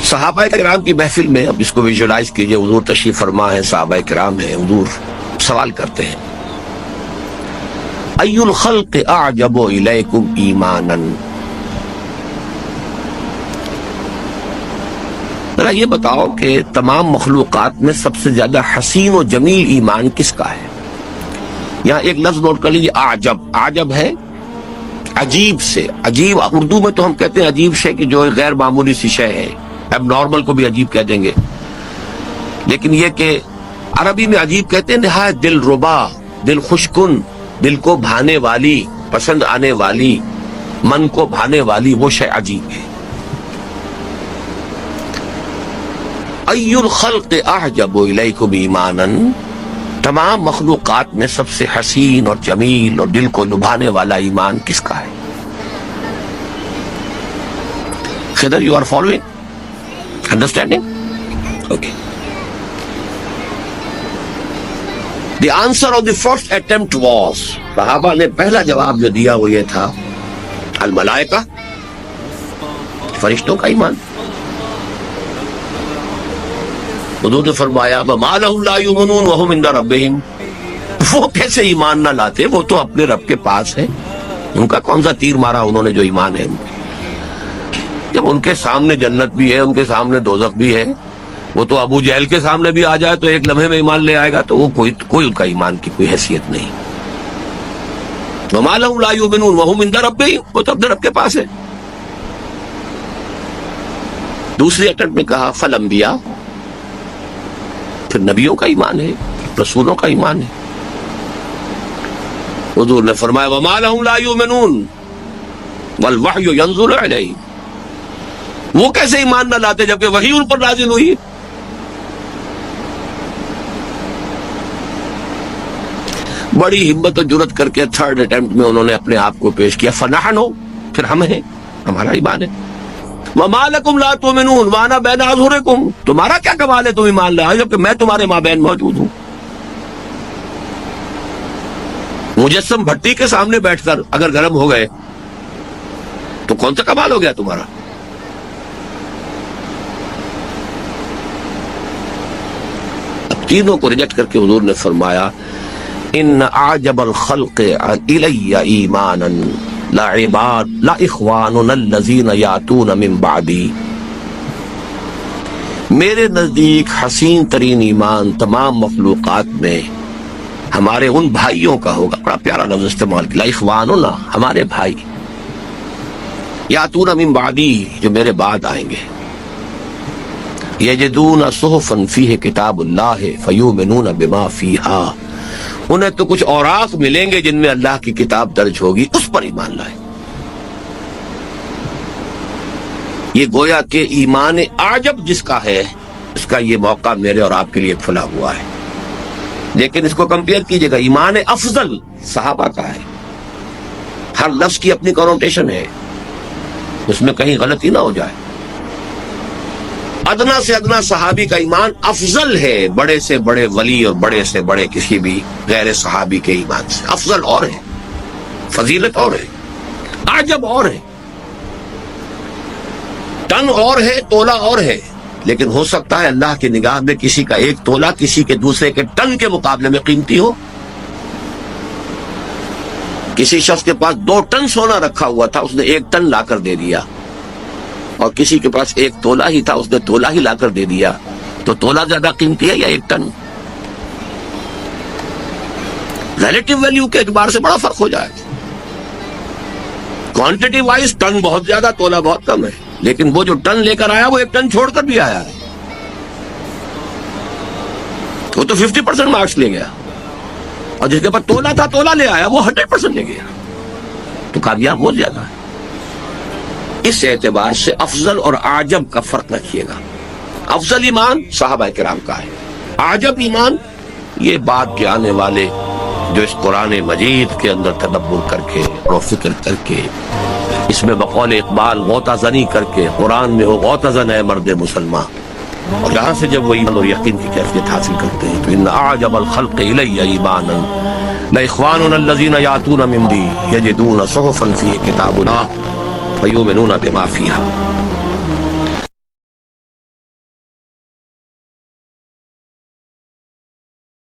صحابہ کرام کی محفل میں اب اس کو ویژولائز کیجئے، حضور تشریف فرما ہے، صحابہ کرام ہیں، حضور سوال کرتے ہیں ای الخلق اعجب الیکم ایمانا، ذرا یہ بتاؤ کہ تمام مخلوقات میں سب سے زیادہ حسین و جمیل ایمان کس کا ہے؟ یہاں ایک لفظ نوٹ کر لیجیے، اعجب۔ اعجب ہے عجیب سے، عجیب اردو میں تو ہم کہتے ہیں عجیب شے کہ جو غیر معمولی سی شے ہے، اب نارمل کو بھی عجیب کہہ دیں گے، لیکن یہ کہ عربی میں عجیب کہتے ہیں نہایت دل ربا، دل خوشکن، دل کو بھانے والی، پسند آنے والی، من کو بھانے والی وہ شے عجیب ہے۔ ای الخلق اعجب الیکم ایمانا، تمام مخلوقات میں سب سے حسین اور جمیل اور دل کو لبھانے والا ایمان کس کا ہے؟ Khizar you are following, understanding? Okay. The answer of the first attempt was, صحابہ نے پہلا جواب جو دیا وہ یہ تھا الملائکہ، فرشتوں کا ایمان۔ حضور نے فرمایا وَمَا لَهُمْ لَا يُؤْمِنُونَ وَهُمْ عِندَ رَبِّهِمْ، وہ کیسے ایمان نہ لاتے، وہ تو اپنے رب کے پاس ہے، ان کا کون سا تیر مارا انہوں نے جو ایمان ہے؟ جب ان کے سامنے جنت بھی ہے، ان کے سامنے دوزخ بھی ہے، وہ تو ابو جہل کے سامنے بھی آ جائے تو ایک لمحے میں ایمان لے آئے گا، تو وہ کوئی ان کا ایمان کی کوئی حیثیت نہیں۔ وَمَا لَهُمْ لَا يُؤْمِنُونَ وَهُمْ عِندَ رَبِّهِمْ، وہ تو اپنے رب کے پاس ہے۔ دوسری اٹمپٹ میں کہا فالانبیاء، پھر نبیوں کا ایمان ہے، رسولوں کا ایمان ہے۔ حضور نے فرمایا وَمَا لَهُمْ لَا يُؤْمِنُونَ وَالْوَحْيُ يَنزِلُ عَلَيْهِمْ، وہ کیسے ایمان نہ لاتے جبکہ وحی ان پر نازل ہوئی؟ بڑی ہمت و جرت کر کے تھرڈ اٹمپٹ میں انہوں نے اپنے آپ کو پیش کیا فَنَحْنُ، پھر ہم ہیں، ہمارا ایمان ہے۔ وَمَا لَكُمْ لَا تُؤْمِنُونَ وَأَنَا بَيْنَ أَظْهُرِكُمْ، تمہارا کیا کمال ہے تم ایمان لائے جبکہ میں تمہارے مابین موجود ہوں۔ مجسم بھٹی کے سامنے بیٹھ کر اگر گرم ہو گئے تو کون سا کمال ہو گیا تمہارا؟ اب تینوں کو ریجیکٹ کر کے حضور نے فرمایا ان اعجب الخلق الی ایمانا لا عباد لا اخواننا الذین یاتون من بعدی، میرے نزدیک حسین ترین ایمان تمام مخلوقات میں ہمارے ان بھائیوں کا ہوگا۔ بڑا پیارا لفظ استعمال کیا، لا اخواننا، ہمارے بھائی، یاتون من بعدی، جو میرے بعد آئیں گے، یجدون صحفا فیہ کتاب اللہ فیؤمنون بما فیہا، انہیں تو کچھ اوراق ملیں گے جن میں اللہ کی کتاب درج ہوگی، اس پر ایمان لائے۔ یہ گویا کہ ایمان اعجب جس کا ہے اس کا یہ موقع میرے اور آپ کے لیے کھلا ہوا ہے، لیکن اس کو کمپیئر کیجئے گا ایمان افضل صحابہ کا ہے۔ ہر لفظ کی اپنی کنوٹیشن ہے، اس میں کہیں غلطی نہ ہو جائے۔ ادنا سے ادنا صحابی کا ایمان افضل ہے بڑے سے بڑے ولی اور بڑے سے بڑے کسی بھی غیر صحابی کے ایمان سے، افضل اور ہے، فضیلت اور ہے، عجب اور ہے، ٹن اور ہے، تولہ اور ہے، لیکن ہو سکتا ہے اللہ کی نگاہ میں کسی کا ایک تولہ کسی کے دوسرے کے ٹن کے مقابلے میں قیمتی ہو۔ کسی شخص کے پاس 2 ٹن سونا رکھا ہوا تھا، اس نے 1 ٹن لا کر دے دیا، اور کسی کے پاس 1 تولہ ہی تھا، اس نے تولہ ہی لا کر دے دیا، تو تولہ زیادہ قیمتی ہے یا 1 ٹن؟ ریلیٹو ویلیو کے اعتبار سے بڑا فرق ہو جائے۔ کوانٹٹی وائز ٹن بہت زیادہ، تولہ بہت کم ہے، لیکن وہ جو ٹن لے کر آیا وہ 1 ٹن چھوڑ کر بھی آیا ہے، وہ تو 50% مارکس لے گیا، اور جس کے پاس تولہ تھا تولہ لے آیا وہ 100% لے گیا، تو کامیاب وہ زیادہ ہے۔ اس اعتبار سے افضل اور اعجب کا فرق رکھیے گا۔ افضل ایمان صحابہ کرام کا ہے، اعجب ایمان یہ بعد کے آنے والے جو اس قرآن مجید کے اندر تدبر کر کے اور فکر کر کے اس میں بقول اقبال غوطہ زنی کر کے قرآن میں ہو غوطہ زن ہے مرد مسلمان، اور جہاں سے جب وہ ایمان اور یقین کی کیفیت حاصل کرتے ہیں تو ان اعجب الخلق الی ایمانا لاخواننا الذین یاتون من بعدی یجدون صحفا فیہ کتاب اللہ فیؤمنون بما فیہا۔